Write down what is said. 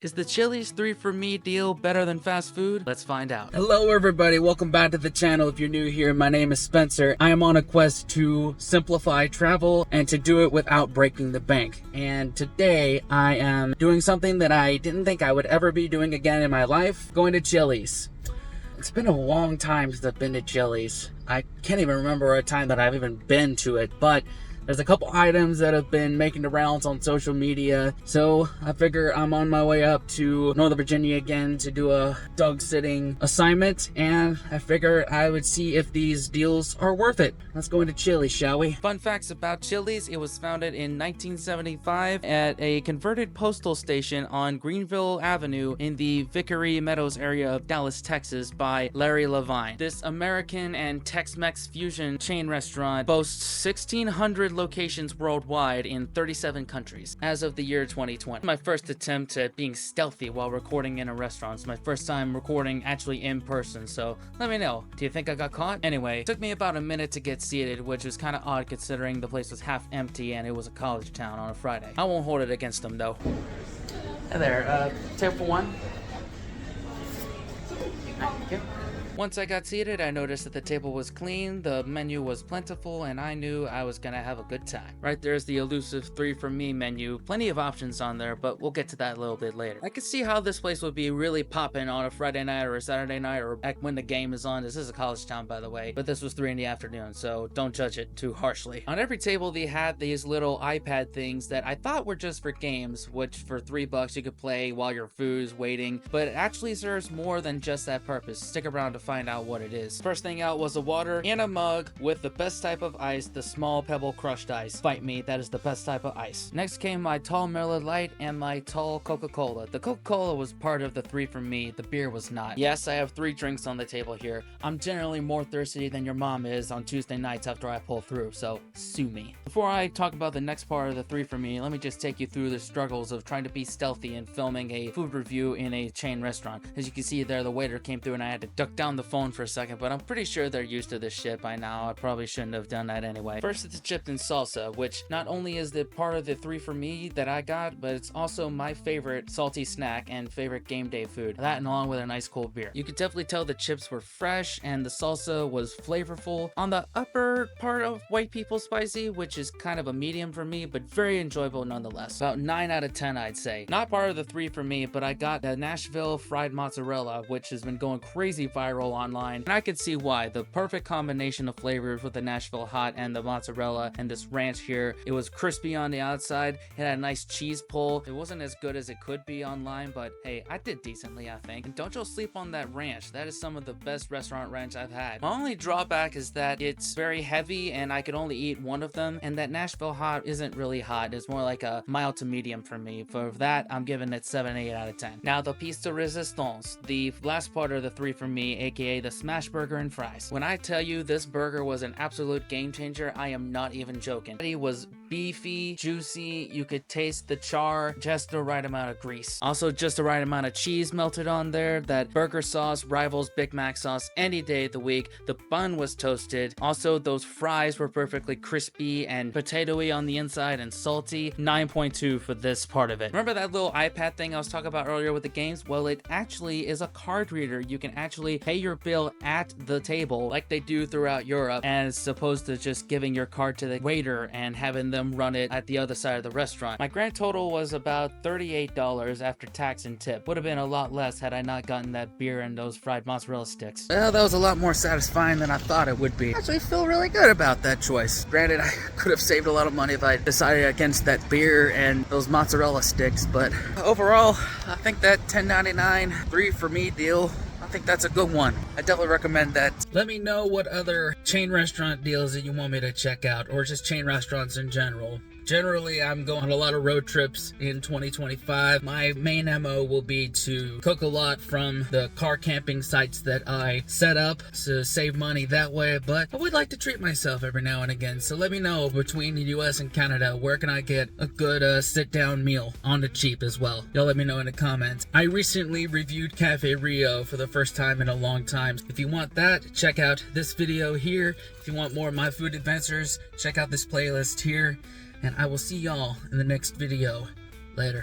Is the Chili's 3 for Me deal better than fast food? Let's find out. Hello everybody, welcome back to the channel. If you're new here, my name is Spencer. I am on a quest to simplify travel and to do it without breaking the bank. And today I am doing something that I didn't think I would ever be doing again in my life, going to Chili's. It's been a long time since I've been to Chili's. I can't even remember a time that I've even been to it, but there's a couple items that have been making the rounds on social media, so I figure I'm on my way up to Northern Virginia again to do a dog sitting assignment, and I figure I would see if these deals are worth it. Let's go into Chili's, shall we? Fun facts about Chili's: it was founded in 1975 at a converted postal station on Greenville Avenue in the Vickery Meadows area of Dallas, Texas by Larry Levine. This American and Tex-Mex fusion chain restaurant boasts 1,600 locations worldwide in 37 countries as of the year 2020. My first attempt at being stealthy while recording in a restaurant. It's my first time recording actually in person, so let me know. Do you think I got caught? Anyway, it took me about a minute to get seated, which was kind of odd considering the place was half empty and it was a college town on a Friday. I won't hold it against them though. Hey there, table for one. Thank you. Once I got seated, I noticed that the table was clean, the menu was plentiful, and I knew I was gonna have a good time. Right there's the elusive 3 for Me menu. Plenty of options on there, but we'll get to that a little bit later. I could see how this place would be really popping on a Friday night or a Saturday night or when the game is on. This is a college town, by the way, but this was 3 in the afternoon, so don't judge it too harshly. On every table, they had these little iPad things that I thought were just for games, which for $3 you could play while your food's waiting, but it actually serves more than just that purpose. Stick around to find out what it is. First thing out was a water in a mug with the best type of ice, the small pebble crushed ice. Fight me, that is the best type of ice. Next came my tall Miller Lite and my tall Coca-Cola. The Coca-Cola was part of the 3 for Me, the beer was not. Yes, I have 3 drinks on the table here. I'm generally more thirsty than your mom is on Tuesday nights after I pull through, so sue me. Before I talk about the next part of the 3 for Me, let me just take you through the struggles of trying to be stealthy and filming a food review in a chain restaurant. As you can see there, the waiter came through and I had to duck down the phone for a second, but I'm pretty sure they're used to this shit by now. I probably shouldn't have done that anyway. First, it's the chipped in salsa, which not only is the part of the 3 for Me that I got, but it's also my favorite salty snack and favorite game day food. That and along with a nice cold beer. You could definitely tell the chips were fresh and the salsa was flavorful. On the upper part of white people spicy, which is kind of a medium for me, but very enjoyable nonetheless. About 9 out of 10, I'd say. Not part of the 3 for Me, but I got the Nashville fried mozzarella, which has been going crazy viral online. And I could see why. The perfect combination of flavors with the Nashville hot and the mozzarella and this ranch here. It was crispy on the outside. It had a nice cheese pull. It wasn't as good as it could be online, but hey, I did decently, I think. And don't you sleep on that ranch. That is some of the best restaurant ranch I've had. My only drawback is that it's very heavy and I could only eat one of them, and that Nashville hot isn't really hot. It's more like a mild to medium for me. For that, I'm giving it 7, 8 out of 10. Now, the piece de resistance, the last part of the 3 for Me, aka the smash burger and fries. When I tell you this burger was an absolute game changer, I am not even joking. It was beefy, juicy, you could taste the char, just the right amount of grease. Also just the right amount of cheese melted on there. That burger sauce rivals Big Mac sauce any day of the week. The bun was toasted. Also those fries were perfectly crispy and potatoey on the inside and salty. 9.2 for this part of it. Remember that little iPad thing I was talking about earlier with the games? Well, it actually is a card reader. You can actually pay your bill at the table like they do throughout Europe, as opposed to just giving your card to the waiter and having them run it at the other side of the restaurant. My grand total was about $38 after tax and tip. Would have been a lot less had I not gotten that beer and those fried mozzarella sticks. Well, that was a lot more satisfying than I thought it would be. I actually feel really good about that choice. Granted, I could have saved a lot of money if I decided against that beer and those mozzarella sticks, but overall, I think that $10.99 3 for Me deal, I think that's a good one. I definitely recommend that. Let me know what other chain restaurant deals that you want me to check out, or just chain restaurants in general. Generally, I'm going on a lot of road trips in 2025. My main MO will be to cook a lot from the car camping sites that I set up to save money that way, but I would like to treat myself every now and again. So let me know, between the US and Canada, where can I get a good sit-down meal on the cheap as well? Y'all let me know in the comments. I recently reviewed Cafe Rio for the first time in a long time. If you want that, check out this video here. If you want more of my food adventures, check out this playlist here. And I will see y'all in the next video. Later.